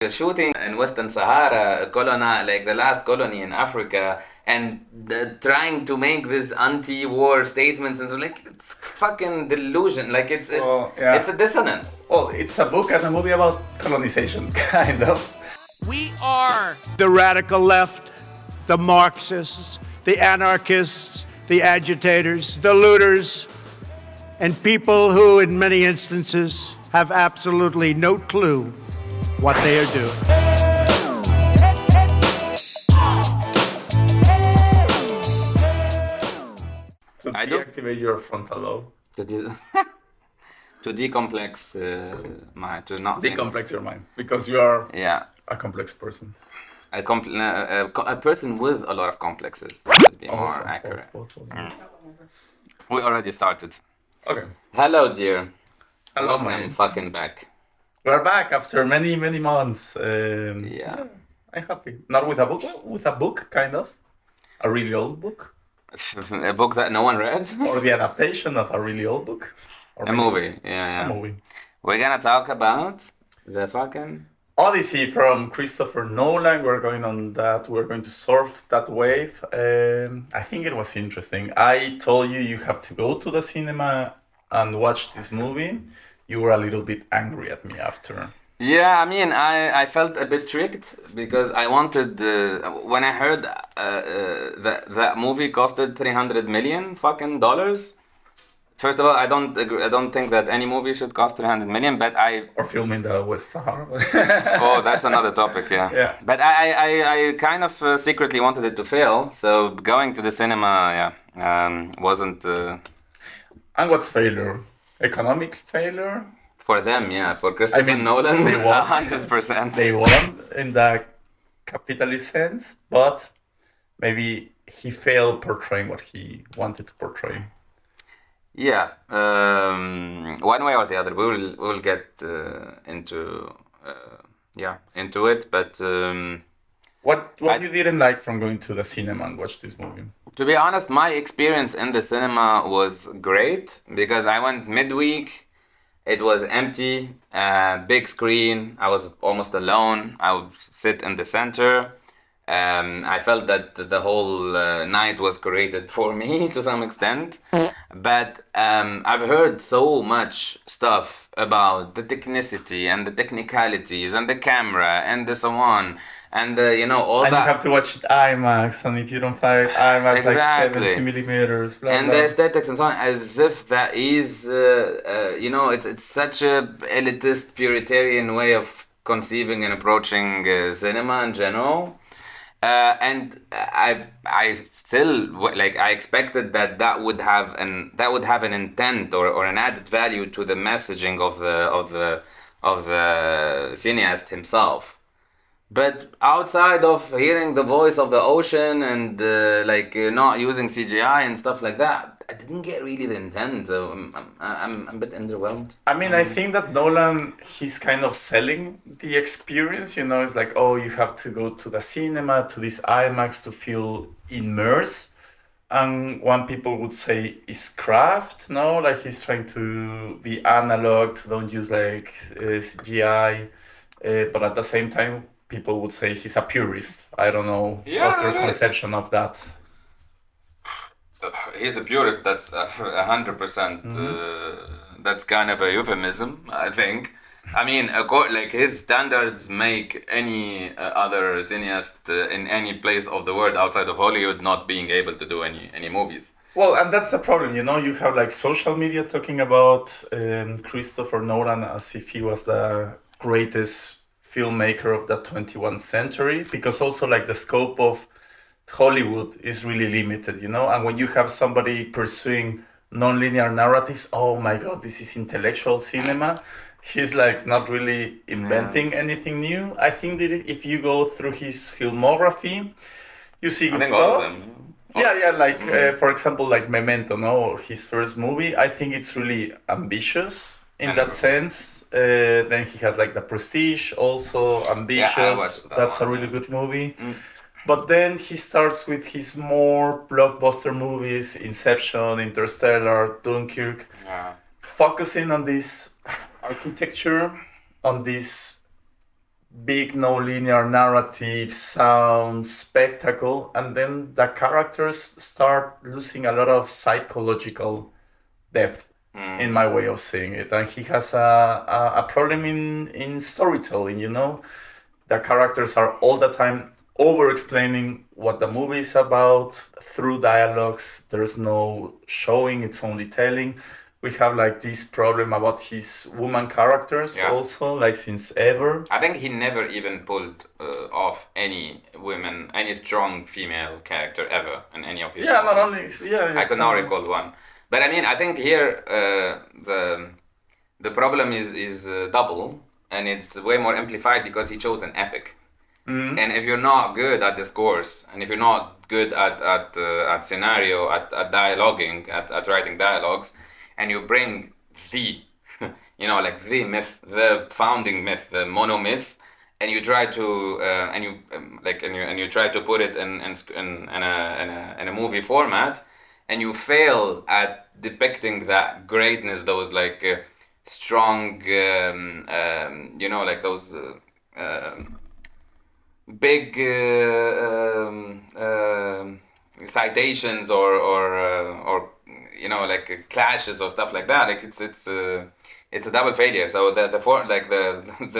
The shooting in Western Sahara, like the last colony in Africa, and trying to make this anti-war statements and so like it's fucking delusion. Like it's a dissonance. Well, it's a book and a movie about colonization, kind of. We are the radical left, the Marxists, the anarchists, the agitators, the looters, and people who, in many instances, have absolutely no clue what they are doing. To deactivate your frontal lobe. To decomplex to not decomplex your mind, because you are a complex person. A person with a lot of complexes would be more accurate. We already started. Okay. Hello, dear. Hello, I'm fucking back. We're back after many months. I'm happy. Not with a book, with a book, kind of. A really old book. A book that no one read? Or the adaptation of a really old book. Or a movie, yeah. A movie. We're gonna talk about the fucking Odyssey from Christopher Nolan. We're going on that. We're going to surf that wave. I think it was interesting. I told you have to go to the cinema and watch this movie. You were a little bit angry at me after. Yeah, I mean, I felt a bit tricked because I wanted when I heard that movie costed $300 million fucking dollars. First of all, I don't think that any movie should cost $300 million, but or film in the West Sahara. Oh, that's another topic, yeah. But I kind of secretly wanted it to fail, so going to the cinema, wasn't. And what's failure? Economic failure? For them, yeah. For Christopher Nolan, they won. 100%. They won in the capitalist sense, but maybe he failed portraying what he wanted to portray. Yeah, one way or the other, we will get into it. But what you didn't like from going to the cinema and watch this movie? To be honest, my experience in the cinema was great because I went midweek. It was empty, big screen. I was almost alone. I would sit in the center. I felt that the whole night was created for me to some extent. But I've heard so much stuff about the technicity and the technicalities and the camera and the so on. And all and that. And you have to watch it IMAX, and if you don't find IMAX, exactly. Like 70 millimeters, blah, and blah. The aesthetics and so on, as if that is, it's such a elitist, puritanian way of conceiving and approaching cinema in general. And I still I expected that would have an intent or an added value to the messaging of the cineast himself. But outside of hearing the voice of the ocean and not using CGI and stuff like that, I didn't get really the intent. So I'm a bit underwhelmed. I mean, I think that Nolan, he's kind of selling the experience. It's like, oh, you have to go to the cinema, to this IMAX to feel immersed. And one people would say is craft, no? Like he's trying to be analog, to don't use CGI. But at the same time, people would say he's a purist. I don't know. What's your conception of that? He's a purist. That's 100%. That's kind of a euphemism, I think. I mean, his standards make any other cineast in any place of the world outside of Hollywood not being able to do any movies. Well, and that's the problem, you have social media talking about Christopher Nolan as if he was the greatest filmmaker of the 21st century, because also the scope of Hollywood is really limited, and when you have somebody pursuing non-linear narratives, oh my god, this is intellectual cinema. He's not really inventing anything new. I think that if you go through his filmography, you see good stuff. For example, Memento, or his first movie. I think it's really ambitious in that sense. Then he has The Prestige, also ambitious. That's a really good movie. But then he starts with his more blockbuster movies, Inception, Interstellar, Dunkirk, focusing on this architecture, on this big non-linear narrative, sound, spectacle, and then the characters start losing a lot of psychological depth, in my way of seeing it. And he has a problem in storytelling, you know? The characters are all the time over-explaining what the movie is about through dialogues. There's no showing, it's only telling. We have like this problem about his woman characters also, like since ever. I think he never even pulled off any strong female character ever in any of his movies. Not only I cannot recall one. But I mean, I think here the problem is double, and it's way more amplified because he chose an epic. And if you're not good at discourse, and if you're not good at scenario, at dialoguing, at writing dialogues, and you bring the the myth, the founding myth, the monomyth, and you try to and you try to put it in a movie format, and you fail at depicting that greatness, those strong those big citations or clashes or stuff like that. Like it's a double failure. So the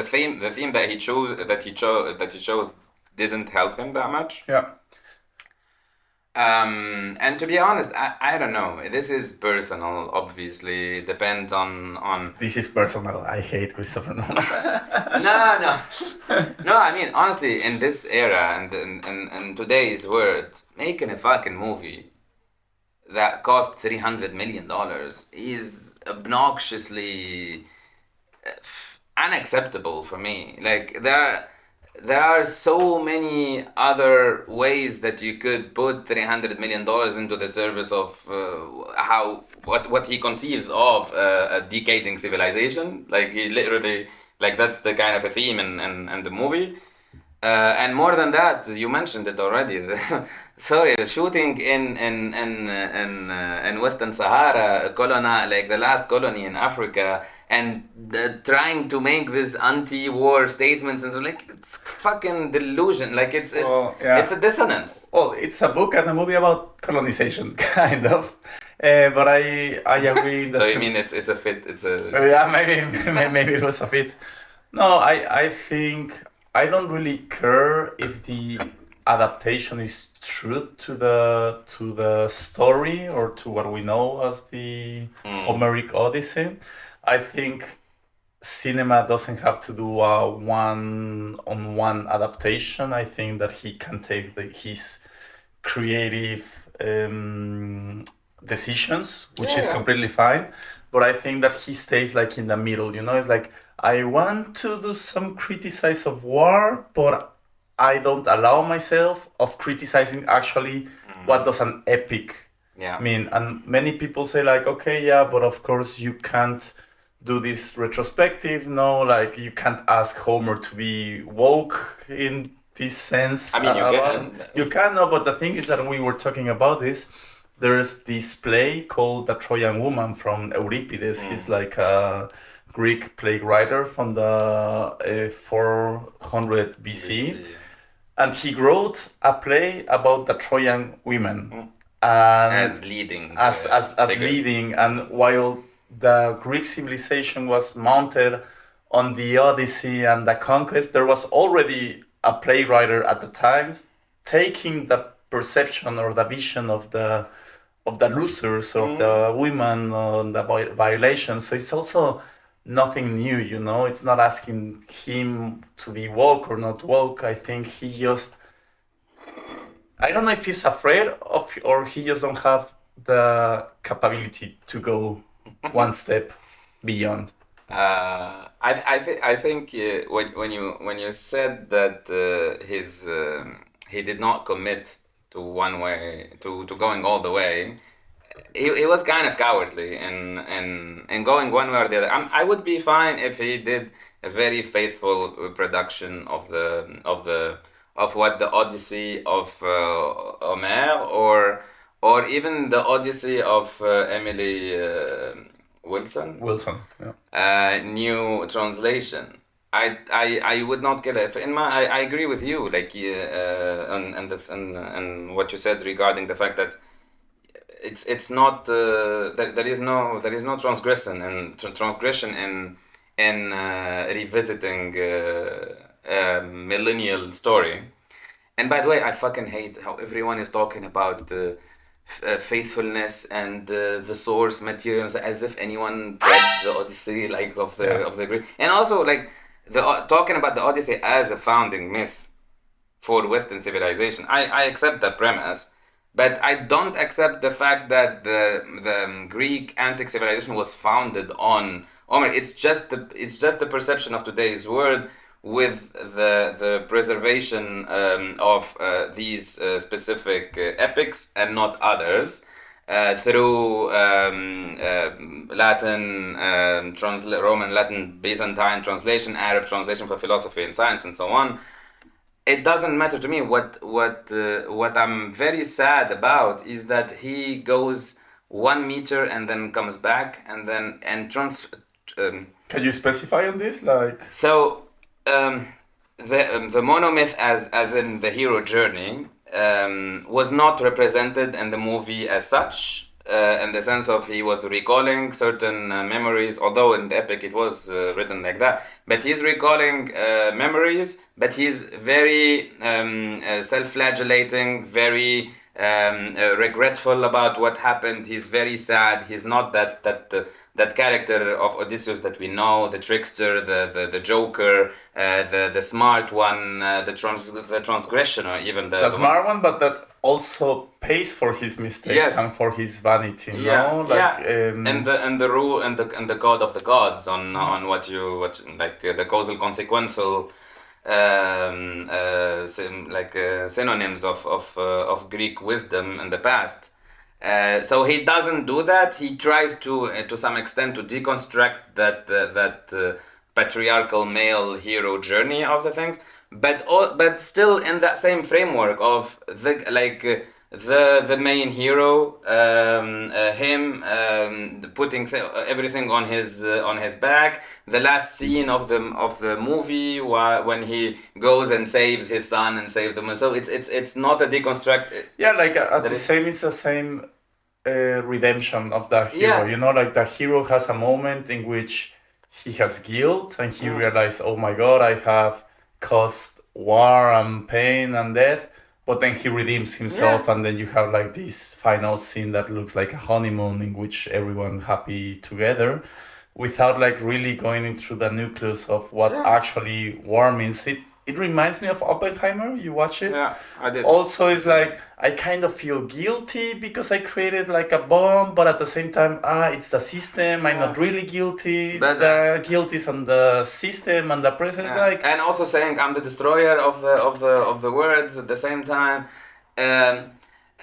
theme that he chose didn't help him that much. Yeah. And to be honest, I don't know. This is personal, obviously. It depends on. This is personal. I hate Christopher Nolan. No. I mean, honestly, in this era and in today's world, making a fucking movie that cost $300 million is obnoxiously unacceptable for me. Like there are so many other ways that you could put $300 million into the service of what he conceives of a decaying civilization. Like he literally, like that's the kind of a theme in the movie. And more than that, you mentioned it already. The shooting in Western Sahara, like the last colony in Africa, and trying to make this anti-war statements, and so it's fucking delusion. Like it's a dissonance. Well, it's a book and a movie about colonization, kind of. But I agree. So you mean it's a fit? Maybe it was a fit. No, I think I don't really care if the adaptation is true to the story or to what we know as the Homeric Odyssey. I think cinema doesn't have to do a one-on-one adaptation. I think that he can take his creative decisions, which is completely fine. But I think that he stays like in the middle, you know? It's like, I want to do some criticize of war, but I don't allow myself of criticizing actually what does an epic mean. And many people say like, okay, yeah, but of course you can't do this retrospective. No, like you can't ask Homer to be woke in this sense. I mean, you can. You can, no, but the thing is that we were talking about this. There's this play called The Trojan Woman from Euripides. He's like a Greek playwriter from the 400 BC. And he wrote a play about the Trojan women. As leading. As leading. And while the Greek civilization was mounted on the Odyssey and the conquest, there was already a playwright at the time taking the perception or the vision of the losers, of the women, the violations. So it's also nothing new, you know. It's not asking him to be woke or not woke. I think he just, I don't know if he's afraid of, or he just don't have the capability to go one step beyond. I think when you said that he did not commit to one way to going all the way, he was kind of cowardly in going one way or the other. I would be fine if he did a very faithful production of what the Odyssey of Homer or even the Odyssey of Emily Wilson. Yeah. New translation. I would not kill it. I agree with you, like and what you said regarding the fact that it's not there is no transgression in revisiting a millennial story. And by the way, I fucking hate how everyone is talking about faithfulness and the source materials as if anyone read the Odyssey, like of the Greek, and also like talking about the Odyssey as a founding myth for Western civilization. I accept that premise, but I don't accept the fact that the Greek antique civilization was founded on Homer. It's just the perception of today's world with the preservation of these specific epics and not others. Through Latin, Roman, Latin, Byzantine translation, Arab translation for philosophy and science, and so on. It doesn't matter to me. What I'm very sad about is that he goes 1 meter and then comes back and then Can you specify on this, like? So the monomyth, as in the hero journey, was not represented in the movie as such, in the sense of he was recalling certain memories, although in the epic it was written like that. But he's recalling memories, but he's very self-flagellating, very regretful about what happened. He's very sad. He's not that character of Odysseus that we know, the trickster, the joker, the smart one, the transgressioner, even the smart one, but that also pays for his mistakes and for his vanity. No, like and the rule and the code of the gods on what like the causal consequential synonyms of Greek wisdom in the past. So he doesn't do that. He tries to some extent to deconstruct that patriarchal male hero journey of the things, but still in that same framework of the main hero, him putting everything on his back. The last scene of the movie when he goes and saves his son and saves them. So it's not a deconstruct. Yeah, like it's the same redemption of the hero. Yeah. You know, like the hero has a moment in which he has guilt and he realizes, oh my god, I have caused war and pain and death. But then he redeems himself, and then you have like this final scene that looks like a honeymoon in which everyone happy together, without like really going into the nucleus of what actually war means. It reminds me of Oppenheimer. You watch it? Yeah, I did. Also, it's like I kind of feel guilty because I created like a bomb, but at the same time, it's the system. I'm not really guilty. But, the guilt is on the system and the president. Like, and also saying I'm the destroyer of the words at the same time. As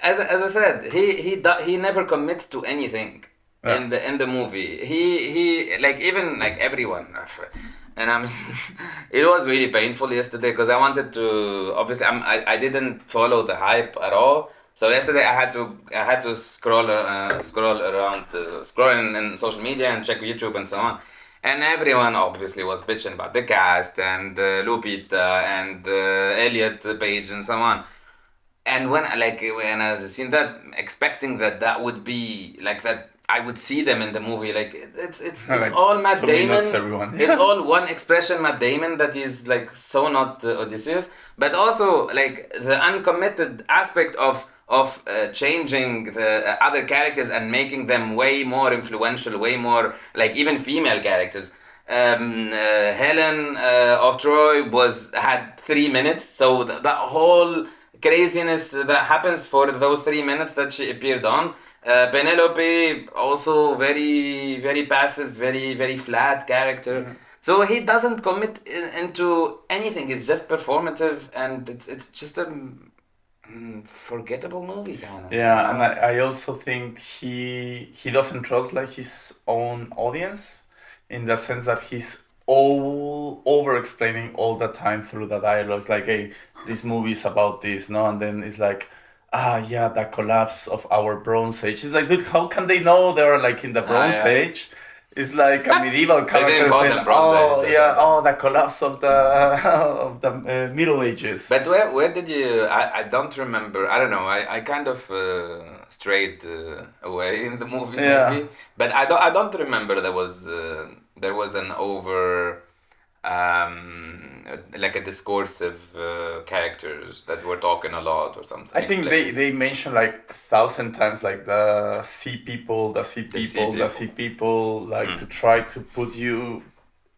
I said, he never commits to anything in the movie. He like even like everyone. And I mean, it was really painful yesterday because I wanted to. Obviously, I didn't follow the hype at all. So yesterday I had to scroll around, scroll in social media and check YouTube and so on. And everyone obviously was bitching about the cast and Lupita and Elliot Page and so on. And when I seen that, expecting that would be like that. I would see them in the movie. Like it's like, all Matt Damon. Everyone. It's all one expression, Matt Damon, that is like so not Odysseus, but also like the uncommitted aspect of changing the other characters and making them way more influential, way more like even female characters. Helen of Troy had 3 minutes, so that whole craziness that happens for those 3 minutes that she appeared on. Penelope, also very, very passive, very, very flat character. Mm-hmm. So he doesn't commit into anything. It's just performative, and it's just a forgettable movie, kind of. Yeah, and I also think he doesn't trust like his own audience, in the sense that he's all over explaining all the time through the dialogues. Like, hey, this movie is about this, no, and then it's like, the collapse of our Bronze Age. It's like, dude, how can they know they're like in the Bronze Age? It's like a medieval They character didn't call saying, them Bronze "Oh Age, yeah, oh the collapse of the Middle Ages." But where did you? I don't remember. I don't know. I kind of strayed away in the movie Yeah. maybe, but I don't remember there was an over like a discursive characters that were talking a lot or something. I think they mention like 1,000 times like the sea people, the sea The sea people, the sea people, like to try to put you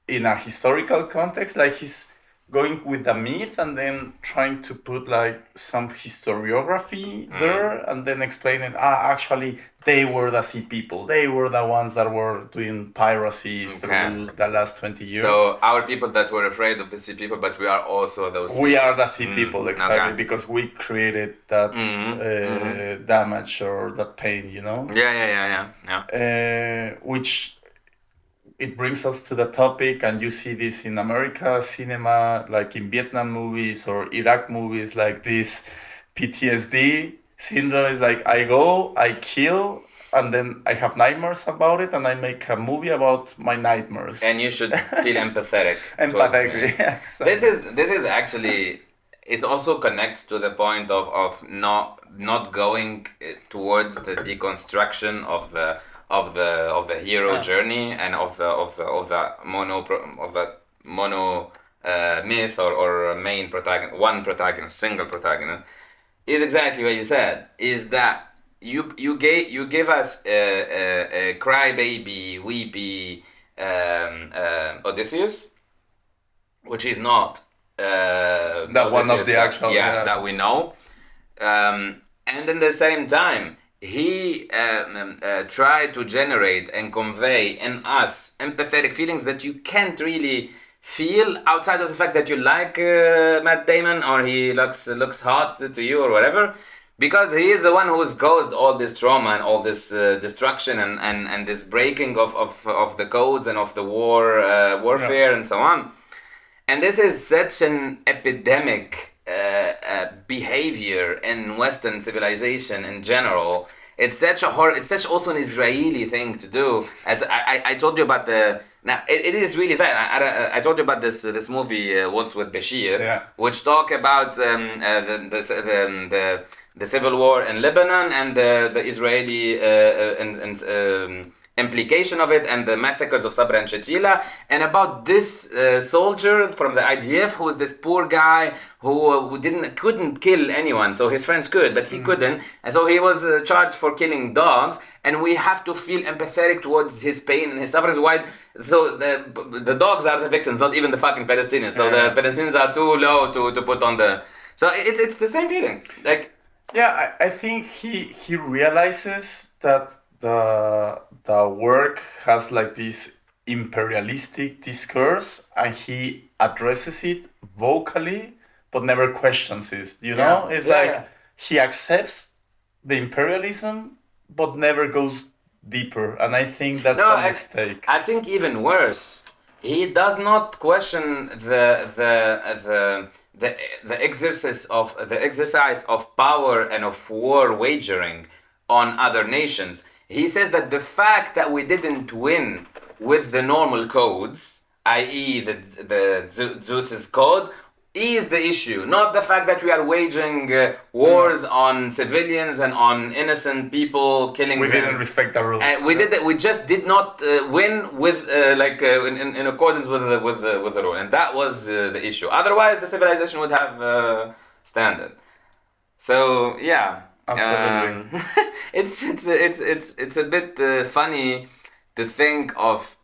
in a historical context. Like he's going with the myth and then trying to put like some historiography there and then explaining, actually they were the sea people. They were the ones that were doing piracy through the last 20 years. So our people that were afraid of the sea people, but we are also those. We are the sea people, exactly, okay. because we created that damage or that pain, you know? Yeah. Which it brings us to the topic, and you see this in America cinema, like in Vietnam movies or Iraq movies, like this PTSD syndrome is like, I go, I kill, and then I have nightmares about it, and I make a movie about my nightmares. And you should feel empathetic. Empathetic, yeah, exactly. This is actually, it also connects to the point of not going towards the deconstruction of the hero journey and of the mono myth or main protagonist, single protagonist, is exactly what you said. Is that you give us a crybaby, weepy Odysseus, which is not that one of the actual that we know, and at the same time he tried to generate and convey in us empathetic feelings that you can't really feel outside of the fact that you like Matt Damon or he looks hot to you or whatever, because he is the one who's caused all this trauma and all this destruction and this breaking of the codes and of the warfare and so on. And this is such an epidemic behavior in Western civilization in general. It's such also an Israeli thing to do. As I told you about it is really bad. I told you about this movie What's with Bashir, which talk about the civil war in Lebanon and the Israeli implication of it and the massacres of Sabra and Shatila, and about this soldier from the IDF who was this poor guy who couldn't kill anyone. So his friends could, but he couldn't, and so he was charged for killing dogs. And we have to feel empathetic towards his pain and his suffering. Why? So the dogs are the victims, not even the fucking Palestinians. So the Palestinians are too low to put on the. So it's the same feeling. Like, yeah, I think he realizes that the work has like this imperialistic discourse, and he addresses it vocally, but never questions it. You know, it's he accepts the imperialism, but never goes deeper, and I think that's a mistake. I think even worse, he does not question the exercise of power and of war wagering on other nations. He says that the fact that we didn't win with the normal codes, i.e. the Zeus's code, is the issue, not the fact that we are waging wars on civilians and on innocent people, killing we them. Didn't respect the rules. We just did not win with in accordance with the rule, and that was the issue. Otherwise, the civilization would have standard. So yeah. Absolutely. It's a bit funny to think of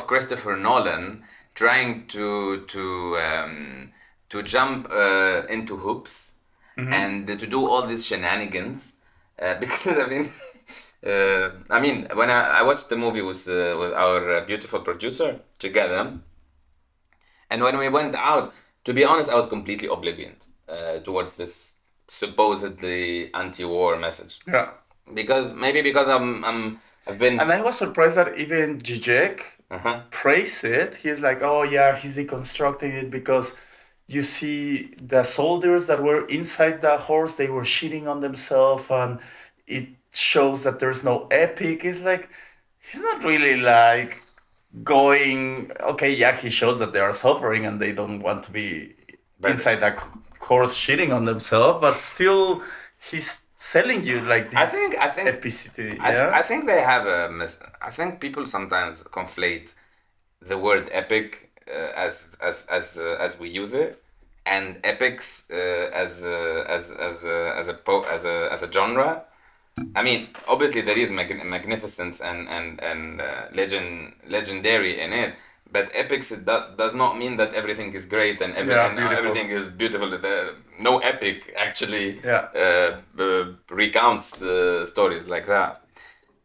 Christopher Nolan trying to jump into hoops and to do all these shenanigans because I mean when I watched the movie with our beautiful producer together, and when we went out, to be honest, I was completely oblivious towards this supposedly anti-war message. Yeah. Because I've been. And I was surprised that even Zizek praised it. He's like, oh yeah, he's deconstructing it because you see the soldiers that were inside the horse, they were shitting on themselves, and it shows that there's no epic. It's like he's not really like going. Okay, yeah, he shows that they are suffering and they don't want to be inside that course shitting on themselves, but still, he's selling you like this. I think epicity. Yeah, I think they have I think people sometimes conflate the word epic as we use it, and epics as a genre. I mean, obviously there is magnificence and legendary in it, but epics does not mean that everything is great and everything is beautiful. No epic actually recounts stories like that.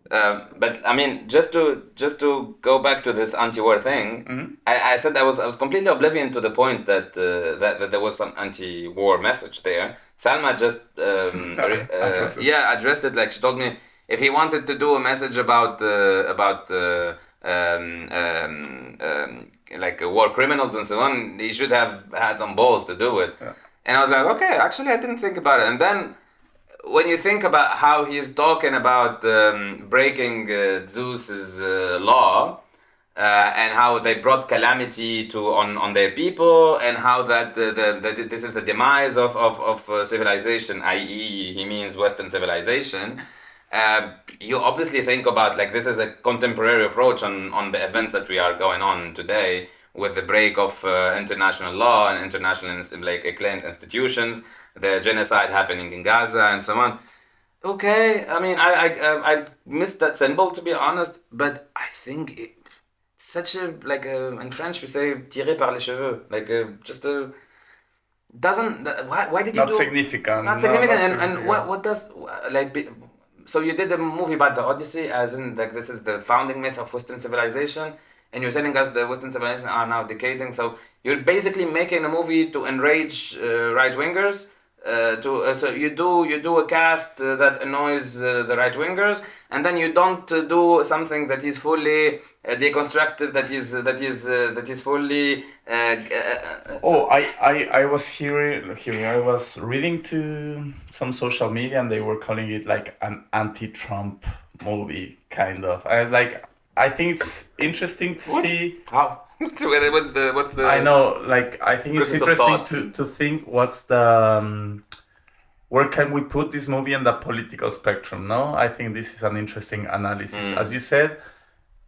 But I mean, just to go back to this anti-war thing, I said I was completely oblivious to the point that that there was some anti-war message there. Salma just addressed it. Like, she told me if he wanted to do a message about like war criminals and so on, he should have had some balls to do it. Yeah. And I was like, okay, actually I didn't think about it. And then when you think about how he's talking about breaking Zeus's law and how they brought calamity on their people, and how that this is the demise of civilization, i.e. he means Western civilization, you obviously think about like this is a contemporary approach on the events that we are going on today, with the break of international law and international like acclaimed institutions, the genocide happening in Gaza and so on. Okay, I mean, I missed that symbol, to be honest, but I think it's such a, like in French we say tiré par les cheveux, like just a doesn't, why did you not significant. Not significant. And what does like so you did a movie about the Odyssey, as in like this is the founding myth of Western civilization, and you're telling us the Western civilization are now decaying. So you're basically making a movie to enrage right wingers. So you do a cast that annoys the right wingers, and then you don't do something that is fully deconstructive, that is fully. I was reading to some social media, and they were calling it like an anti-Trump movie, kind of. I was like, I think it's interesting to see how. What's the? I know, like, I think it's interesting to think what's the where can we put this movie in the political spectrum. No, I think this is an interesting analysis. As you said,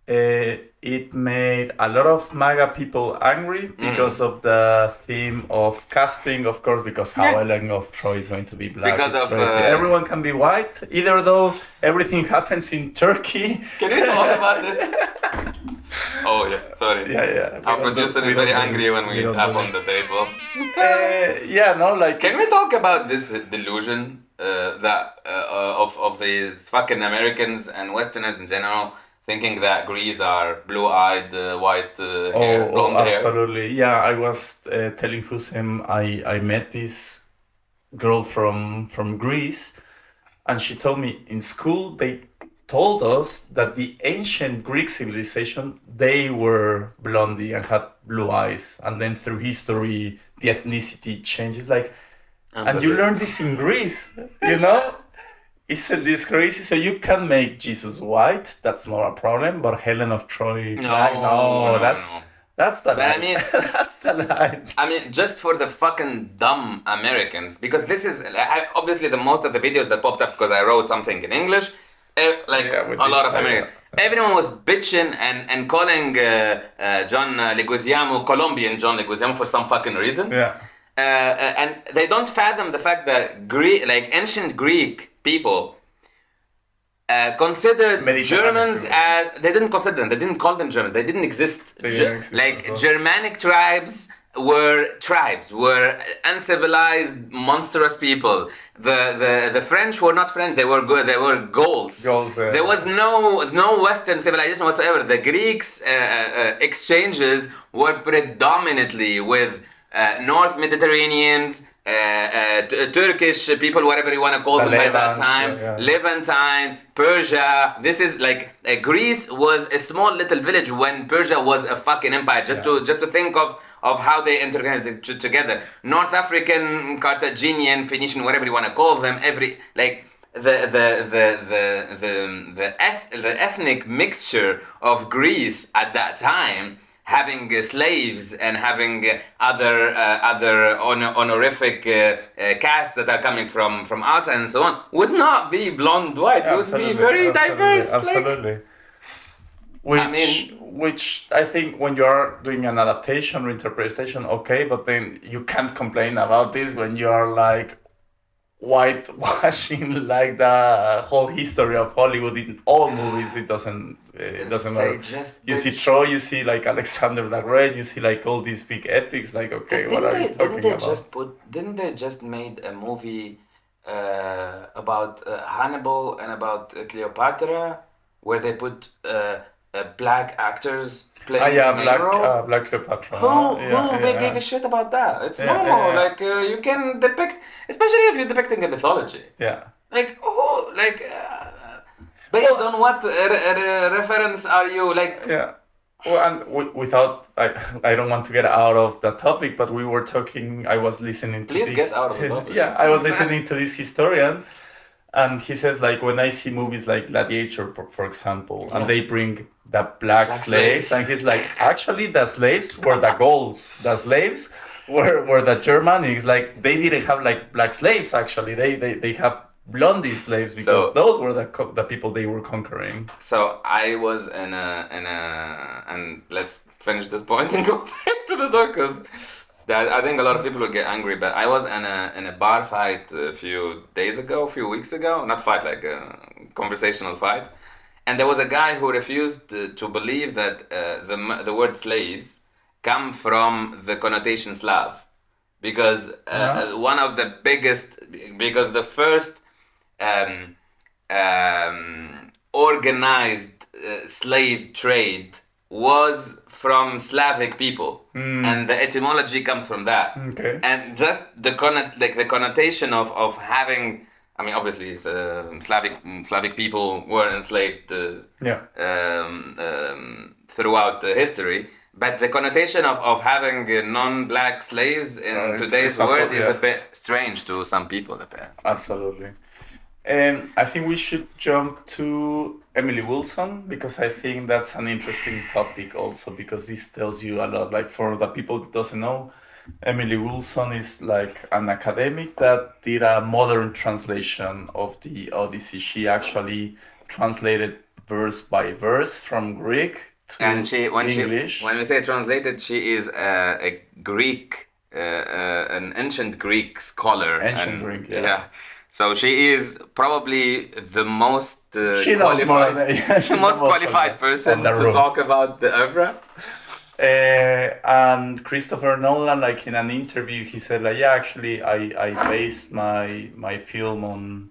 it made a lot of MAGA people angry because of the theme of casting, of course, because how Ellen of Troy is going to be black. Because of everyone can be white, either though everything happens in Turkey. Can we talk about this? Oh yeah, sorry. Yeah. Our producer is very angry when we tap on the table. Can we talk about this delusion that of these fucking Americans and Westerners in general, thinking that Greeks are blue-eyed, white hair, blonde hair? Absolutely. Yeah, I was telling Hussein I met this girl from Greece, and she told me in school they told us that the ancient Greek civilization, they were blondie and had blue eyes, and then through history the ethnicity changes. Like, and you learn this in Greece, you know? Isn't this crazy? So you can make Jesus white, that's not a problem, but Helen of Troy black, that's the line. I mean, that's the line. I mean, just for the fucking dumb Americans, because this is obviously the most of the videos that popped up because I wrote something in English. A lot of Americans. Everyone was bitching and calling John Leguizamo Colombian John Leguizamo for some fucking reason. Yeah. And they don't fathom the fact that ancient Greek people considered Germans as, they didn't consider them, they didn't call them Germans, they didn't exist. Germanic tribes were uncivilized, monstrous people. The French were not French, they were good, they were Gauls. There was no Western civilization whatsoever. The Greeks exchanges were predominantly with North Mediterraneans, Turkish people, whatever you want to call them by that time, Levantine, Persia. This is like Greece was a small little village when Persia was a fucking empire. Just to think of how they interconnected together. North African, Carthaginian, Phoenician, whatever you want to call them. the ethnic mixture of Greece at that time, having slaves and having other honorific castes that are coming from outside and so on, would not be blonde white. It would be very diverse. Absolutely. Which I think when you are doing an adaptation or interpretation, okay, but then you can't complain about this when you are like whitewashing like the whole history of Hollywood in all movies. It doesn't matter. You see Troy, you see like Alexander the Great, you see like all these big epics. Like, okay, what are you talking about? Didn't they just made a movie about Hannibal and about Cleopatra, where they put black actors playing main roles? Black Cleopatra. Who gave a shit about that? It's normal. Like you can depict, especially if you're depicting a mythology. Yeah. Like based on what reference are you like? Yeah. Well, and without, I don't want to get out of the topic, but we were talking. I was listening to Please get out of the topic. Yeah, I was listening to this historian. And he says, like, when I see movies like Gladiator, for example, and they bring the black slaves, and he's like, actually, the slaves were the Gauls. The slaves were the Germanics. Like, they didn't have, like, black slaves, actually. They have blondie slaves because those were the people they were conquering. So I was in a and let's finish this point and go back to the dog, because I think a lot of people will get angry, but I was in a bar fight a few weeks ago, not fight, like a conversational fight, and there was a guy who refused to believe that the word slaves come from the connotation Slav, because one of the biggest, because the first organized slave trade was from Slavic people, and the etymology comes from that. Okay. And just the connotation of having, I mean, obviously, Slavic people were enslaved throughout the history, but the connotation of having non-black slaves in today's world is a bit strange to some people, apparently. Absolutely. And I think we should jump to Emily Wilson, because I think that's an interesting topic also, because this tells you a lot. Like, for the people that doesn't know, Emily Wilson is like an academic that did a modern translation of the Odyssey. She actually translated verse by verse from Greek to English. When we say translated, she is a Greek, an ancient Greek scholar. Greek. So she is probably the most qualified person to talk about the oeuvre. And Christopher Nolan, like in an interview, he said, like, yeah, actually, I based my film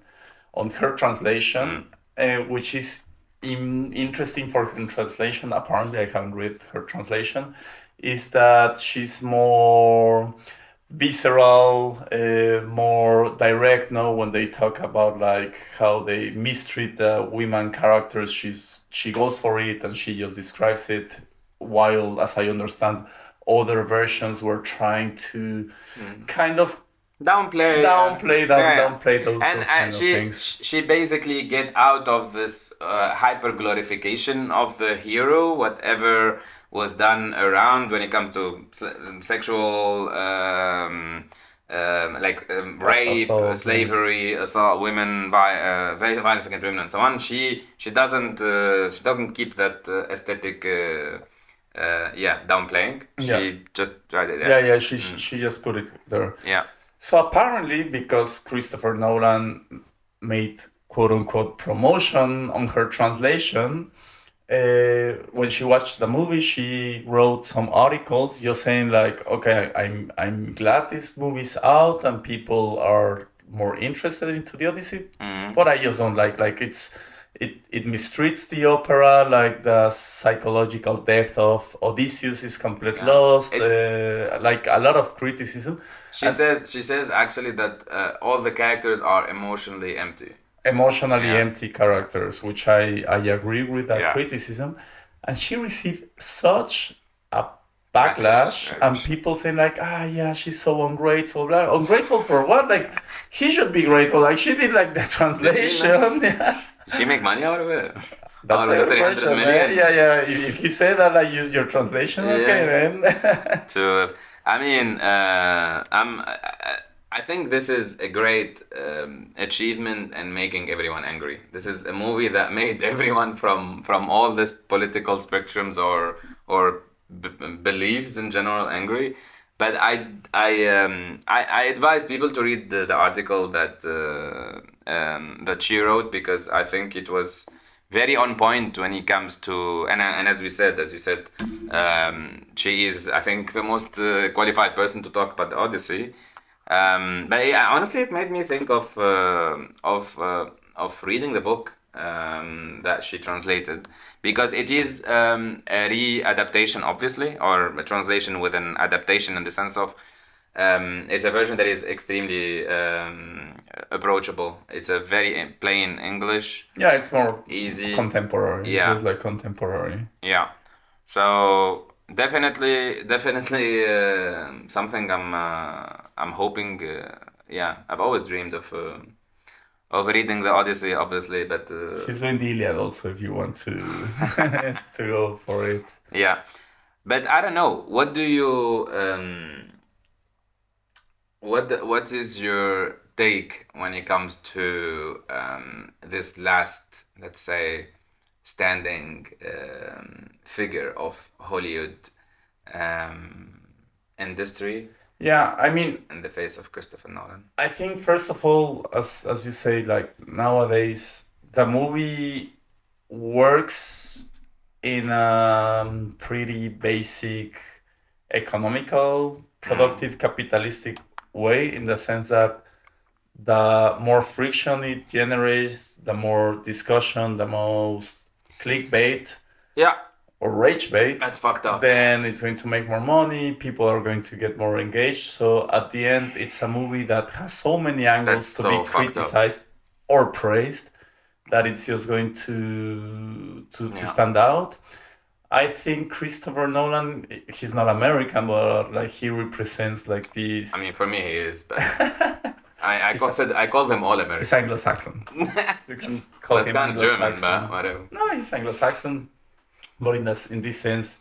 on her translation, which is interesting for her translation. Apparently, I haven't read her translation. Is that she's more visceral, more direct. No, when they talk about like how they mistreat the women characters, she goes for it and she just describes it. While, as I understand, other versions were trying to kind of downplay those kind of things. She basically get out of this hyper glorification of the hero, whatever was done around when it comes to sexual rape, assault, slavery, assault, women, violence against women, and so on. She doesn't keep that aesthetic downplaying. She just tried it. She just put it there. Yeah. So apparently, because Christopher Nolan made quote unquote promotion on her translation, when she watched the movie, she wrote some articles just saying like, okay, I'm glad this movie's out and people are more interested into the Odyssey, but I just don't like it mistreats the opera, like the psychological depth of Odysseus is completely lost, like a lot of criticism. She says actually that all the characters are emotionally empty. Empty characters, which I agree with that criticism. And she received such a backlash Backlash. and people saying like, yeah, she's so ungrateful. Blah. Ungrateful for what? Like, he should be grateful. Like, she did like the translation. Yeah. Did she make money out of it? That's Out the of the other 300 question. million? Yeah. If you say that, I use your translation. Okay, then. I mean, I think this is a great achievement in making everyone angry. This is a movie that made everyone from all this political spectrums or beliefs in general angry. But I advise people to read the article that she wrote, because I think it was very on point when it comes to, and as you said, she is, I think, the most qualified person to talk about the Odyssey. But yeah, honestly, it made me think of reading the book that she translated, because it is a re-adaptation, obviously, or a translation with an adaptation in the sense of it's a version that is extremely approachable. It's a very plain English. Yeah, it's more easy, contemporary. Yeah. It's just like contemporary. Yeah. So definitely, something I'm hoping. Yeah, I've always dreamed of reading the Odyssey, obviously, but She's doing the Iliad also, if you want to to go for it. Yeah, but I don't know. What do you what is your take when it comes to this last, let's say, standing figure of Hollywood industry? Yeah, I mean, in the face of Christopher Nolan. I think first of all, as you say, like nowadays the movie works in a pretty basic economical, productive, capitalistic way, in the sense that the more friction it generates, the more discussion, the most clickbait, or rage bait, that's fucked up, then it's going to make more money, people are going to get more engaged. So at the end, it's a movie that has so many angles to be criticized or praised that it's just going to stand out. I think Christopher Nolan, he's not American, but like he represents like this. I mean, for me he is, but I call them all Americans. He's Anglo-Saxon. You can call him German, but whatever. No, he's Anglo-Saxon. But in this sense,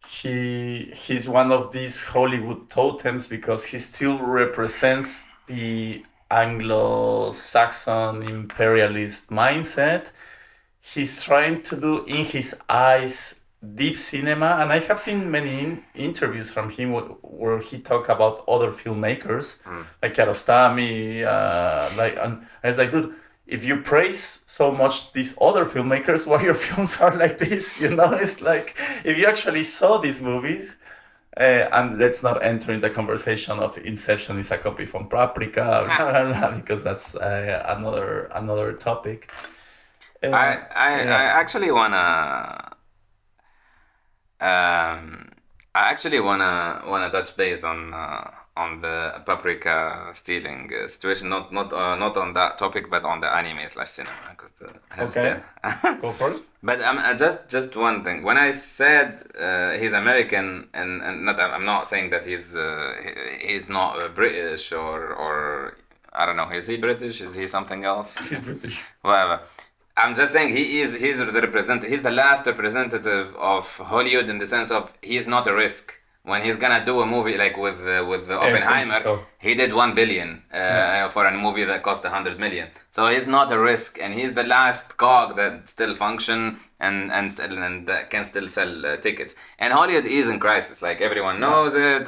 he's one of these Hollywood totems because he still represents the Anglo-Saxon imperialist mindset. He's trying to do, in his eyes, deep cinema, and I have seen many interviews from him where he talk about other filmmakers like Kiarostami, and I was like, dude, if you praise so much these other filmmakers, why your films are like this? You know, it's like, if you actually saw these movies, and let's not enter in the conversation of Inception is a copy from Paprika, because that's another topic. I actually wanna touch base on the Paprika stealing situation, not on that topic, but on the anime/cinema, because go for it. But just one thing. When I said he's American, and not, I'm not saying that he's not British or I don't know. Is he British? Is he something else? He's British. Whatever. I'm just saying he's the last representative of Hollywood, in the sense of he's not a risk. When he's gonna do a movie like with Oppenheimer, he did 1 billion for a movie that cost 100 million. So he's not a risk, and he's the last cog that still function and can still sell tickets. And Hollywood is in crisis, like everyone knows it.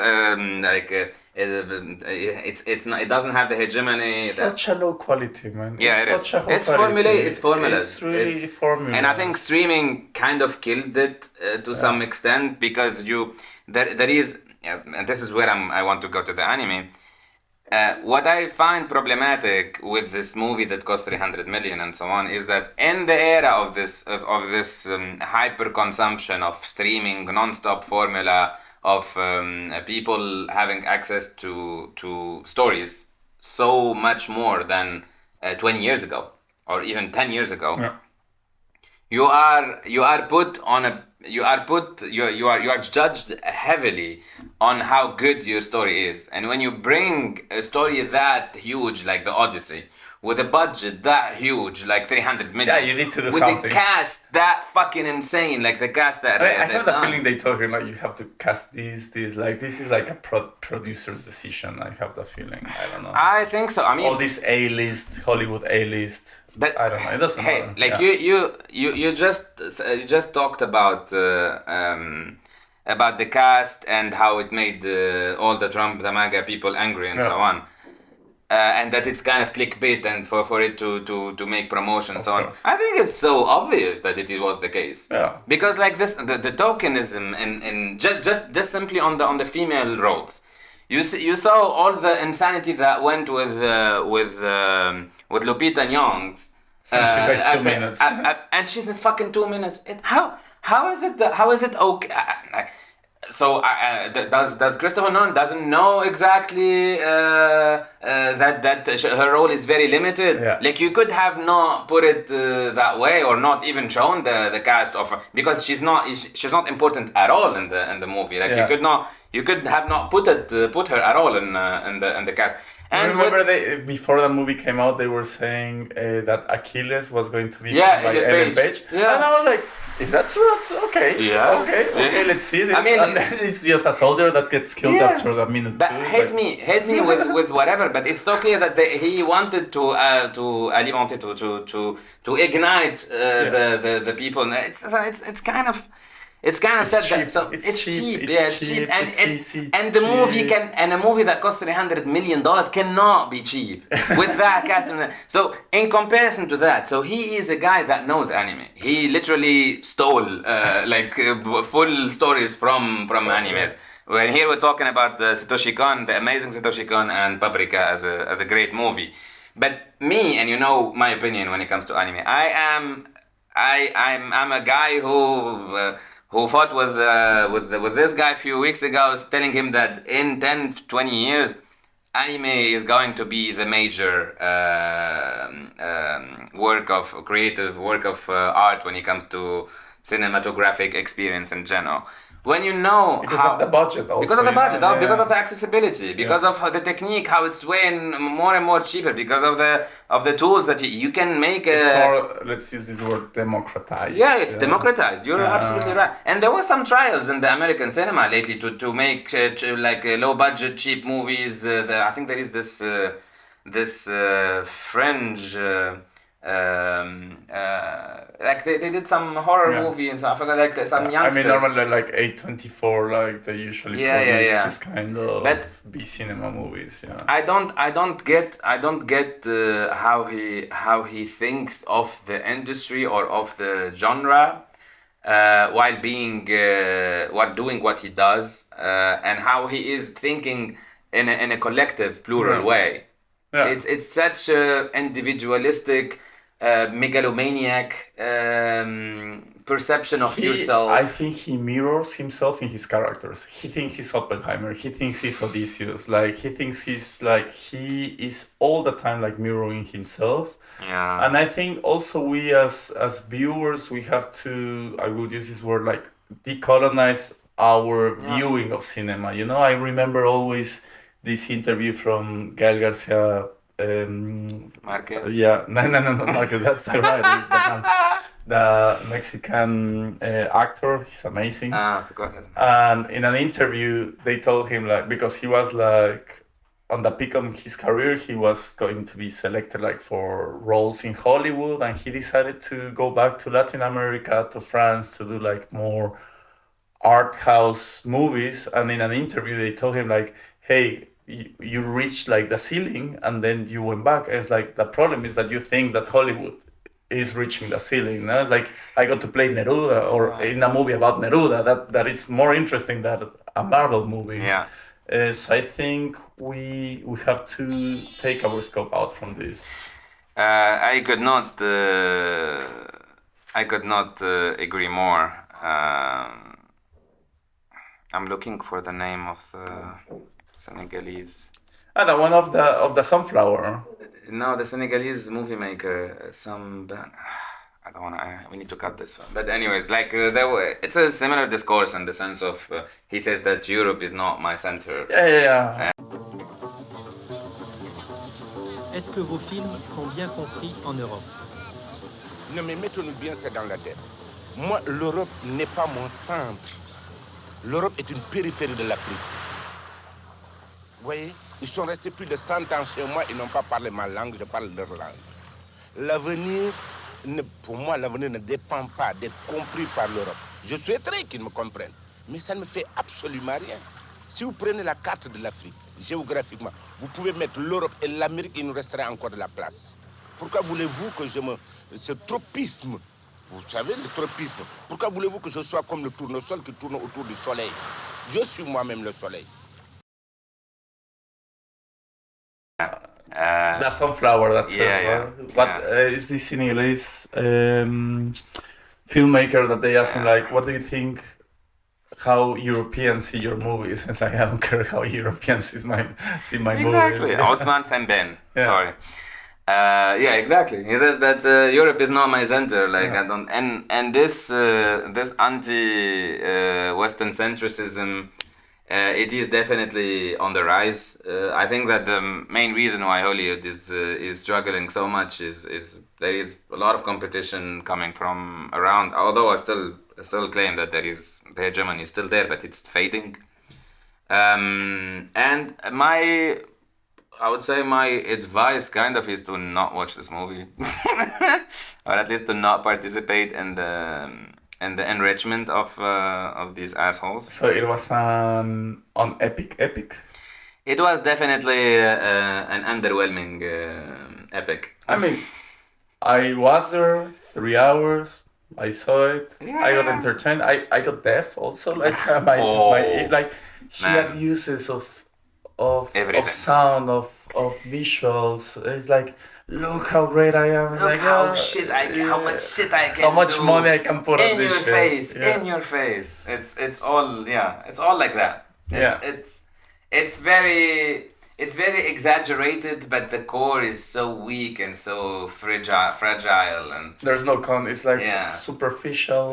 It doesn't have the hegemony. Such a low quality, man. Yeah, it's formulas. It's really formula. And I think streaming kind of killed it to some extent, because there is, and this is where I want to go to the anime. What I find problematic with this movie that cost 300 million and so on is that in the era of this hyper consumption of streaming, non-stop formula of people having access to stories so much more than 20 years ago or even 10 years ago. you are put on a you are judged heavily on how good your story is. And when you bring a story that huge like the Odyssey, with a budget that huge like 300 million, Yeah, you need to do with something. a cast that fucking insane, like the cast that I they've have the done. feeling they talking like you have to cast this. Like this is like a producer's decision. I have the feeling. I don't know. I think so. I mean, All this A-list, Hollywood A-list. but I don't know. It doesn't hey, matter. like Yeah. you just talked about the cast and how it made all the MAGA people angry and so Yeah. on. And that it's kind of clickbait and for it to make promotion and so on. course. I think it's so obvious that it was the case. Yeah. Because like this, the tokenism and just simply on the female roles, you saw all the insanity that went with Lupita Nyong'o. She's like 2 minutes. And she's in fucking 2 minutes. How is it okay? Does Christopher Nolan doesn't know exactly that her role is very limited? Yeah. Like you could have not put it that way, or not even shown the cast of her, because she's not important at all in the movie. Like Yeah. you could have not put her at all in the cast. I And remember before the movie came out, they were saying that Achilles was going to be Yeah, played by Ellen Ellen Page. Page. Yeah. And I was like, if that's true, that's okay. Yeah. Okay, let's see this. I mean- and then it's just a soldier that gets killed Yeah. after the minute But two. It's hate like- me with whatever. But it's so clear that he wanted to alimenter to ignite the people. And it's kind of. It's kind of sad cheap. that so It's it's cheap. cheap, It's yeah, it's cheap. cheap, and It's it, easy. It's and the movie cheap. a movie that cost $300 million cannot be cheap with that cast. So in comparison to that, so he is a guy that knows anime. He literally stole full stories from animes. When here we're talking about the Satoshi Kon, the amazing Satoshi Kon, and Paprika as a great movie. But me, and you know my opinion when it comes to anime, I'm a guy who fought with this guy a few weeks ago, telling him that in 10, 20 years, anime is going to be the major creative work of art when it comes to cinematographic experience in general. When you know Because of the budget also. because of the you know, budget, yeah. because of the accessibility, because of the technique, how it's way more and more cheaper, because of the tools that you can make. It's more, let's use this word, democratized. Yeah, it's democratized. You're Yeah. absolutely right. And there were some trials in the American cinema lately to make low budget, cheap movies. I think there is this fringe. Like they did some horror Yeah. movie and I forgot, like some I youngsters. mean, normally like A24, like they usually produce this kind of But- B cinema movies. Yeah. I don't get how he thinks of the industry or of the genre while doing what he does, and how he is thinking in a collective plural Yeah. way. Yeah. It's such a individualistic, megalomaniac perception of yourself. I think he mirrors himself in his characters. He thinks he's Oppenheimer. He thinks he's Odysseus. Like he thinks he is all the time like mirroring himself. Yeah. And I think also we as viewers, we have to, I will use this word, like decolonize our viewing of cinema. You know, I remember always this interview from Gael Garcia Marquez. Yeah, no, Marcus, that's the right. The Mexican actor, he's amazing. I forgot his name. And in an interview, they told him like, because he was like on the peak of his career, he was going to be selected like for roles in Hollywood, and he decided to go back to Latin America, to France, to do like more art house movies. And in an interview, they told him like, hey, you reached like the ceiling and then you went back. And it's like, the problem is that you think that Hollywood is reaching the ceiling. Now it's like, I got to play Neruda, or in a movie about Neruda, that is more interesting than a Marvel movie. Yeah. So I think we have to take our scope out from this. I could not agree more. I'm looking for the name of the Senegalese. The one of the sunflower. No, the Senegalese movie maker. I don't want to. We need to cut this one. But anyways, like it's a similar discourse in the sense of he says that Europe is not my center. Yeah. Est-ce que vos films sont bien compris en Europe? Non mais mettons-nous bien ça dans la tête. Moi, l'Europe n'est pas mon centre. L'Europe est une périphérie de l'Afrique. Vous voyez, ils sont restés plus de 100 ans chez moi, ils n'ont pas parlé ma langue, je parle leur langue. L'avenir, pour moi, l'avenir ne dépend pas d'être compris par l'Europe. Je souhaiterais qu'ils me comprennent, mais ça ne me fait absolument rien. Si vous prenez la carte de l'Afrique, géographiquement, vous pouvez mettre l'Europe et l'Amérique, il nous resterait encore de la place. Pourquoi voulez-vous que ce tropisme, vous savez, le tropisme, pourquoi voulez-vous que je sois comme le tournesol qui tourne autour du soleil? Je suis moi-même le soleil. The sunflower, that's yeah. But is this Senegalese filmmaker that they asked him, like, what do you think how Europeans see your movies? And I don't care how Europeans see my Exactly. movies. Osman Semben. Yeah. Sorry. Yeah, exactly. He says that Europe is not my center. Like I don't, and this anti-Western centricism, it is definitely on the rise. I think that the main reason why Hollywood is struggling so much is there is a lot of competition coming from around. Although I still claim that the hegemony is still there, but it's fading. And I would say my advice kind of is to not watch this movie, or at least to not participate in the enrichment of these assholes. So it was an epic. It was definitely an underwhelming epic. I mean, I was there 3 hours. I saw it. Yeah. I got entertained. I got deaf also. Like he abuses of Everything. sound, of visuals. It's like, look how great I am. It's Look like, how how much shit I can how much do money I can put on in this your shit. face, Yeah. in your face. It's all it's all like that. It's very exaggerated, but the core is so weak and so fragile and There's no it's like superficial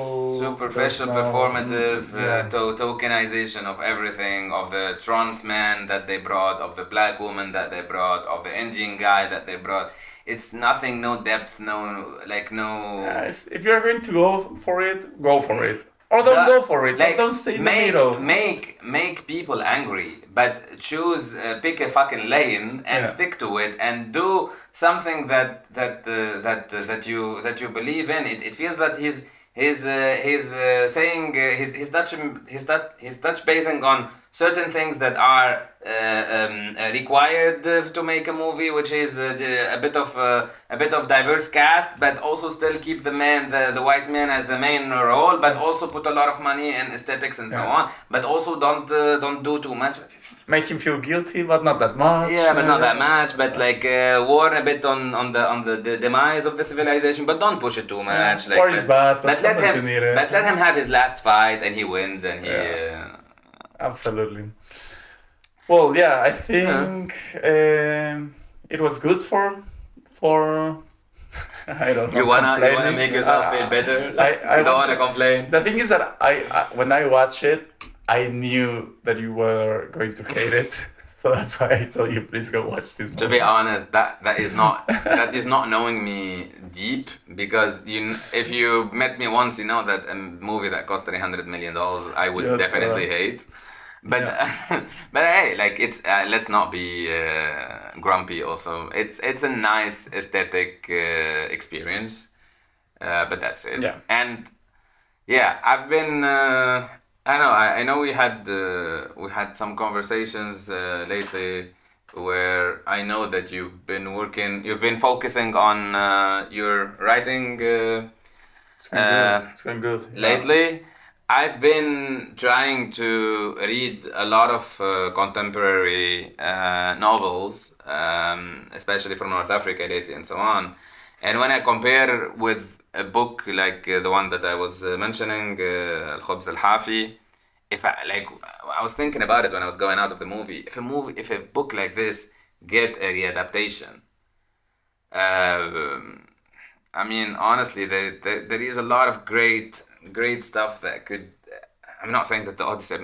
performative yeah. tokenization of everything, of the trans man that they brought, of the black woman that they brought, of the Indian guy that they brought. It's nothing, no depth, no. If you're going to go for it, go for it. Or don't go for it. Like, Don't stay in the middle. Make people angry, but choose, pick a fucking lane and stick to it, and do something that you believe in. It feels that he's saying he's touch basing on certain things that are required to make a movie, which is a bit of diverse cast, but also still keep the white man as the main role, but also put a lot of money and aesthetics and so on, but also don't do too much. Make him feel guilty, but not that much. Yeah, but not that much. But like warn a bit on the demise of the civilization, but don't push it too much. Like, War is bad, but sometimes you need it. But let him have his last fight, and he wins, and he. Absolutely. Well, yeah, I think it was good for. I don't know. You wanna make yourself feel better. I don't wanna complain. The thing is that I when I watch it, I knew that you were going to hate it, so that's why I told you please go watch this movie. To be honest, that is not knowing me deep, because if you met me once, you know that a movie that cost $300 million I would definitely hate. But but hey, like it's let's not be grumpy. Also, it's a nice aesthetic experience, but that's it. Yeah. And I've been. I know we had some conversations lately where I know that you've been focusing on your writing. It's going good. Lately. I've been trying to read a lot of contemporary novels, especially from North Africa lately and so on. And when I compare with a book like the one that I was mentioning, Al-Khubz Al-Hafi, I was thinking about it when I was going out of the movie. If a book like this get a readaptation, I mean, honestly, there is a lot of great stuff that could. I'm not saying that the Odyssey.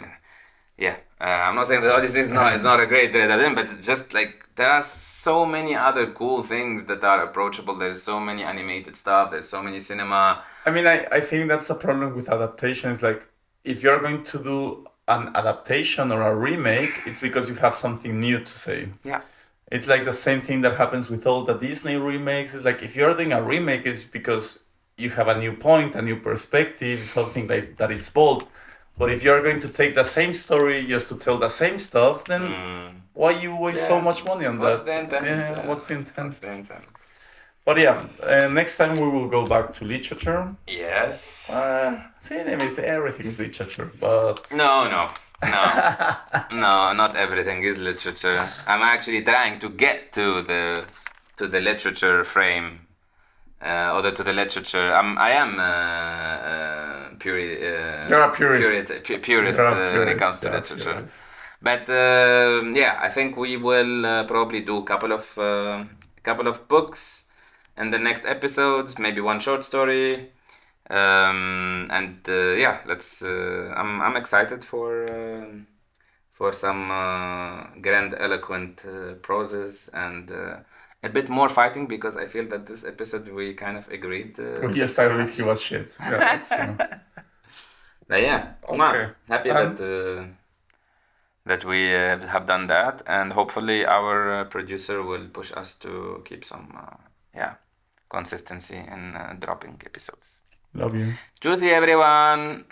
I'm not saying the Odyssey is not a great Red but it's just like there are so many other cool things that are approachable. There's so many animated stuff. There's so many cinema. I mean, I think that's the problem with adaptation. Is like if you're going to do an adaptation or a remake, it's because you have something new to say. Yeah. It's like the same thing that happens with all the Disney remakes. It's like if you're doing a remake, it's because you have a new point, a new perspective, something like that. It's bold. But if you're going to take the same story just to tell the same stuff, then why you waste so much money on What's that? the intent? Yeah, what's the intent? But next time we will go back to literature. Yes. Cinema is everything is literature, but No, not everything is literature. I'm actually trying to get to the literature frame, or to the literature. I am you're a purist. Purist when it comes to literature. Purist. But I think we will probably do a couple of books in the next episodes, maybe one short story. Let's. I'm excited for some grand, eloquent proses and a bit more fighting, because I feel that this episode we kind of agreed. We just started with he was shit. But yeah, okay. Happy that we have done that, and hopefully our producer will push us to keep some consistency in dropping episodes. Love you. Juicy, everyone.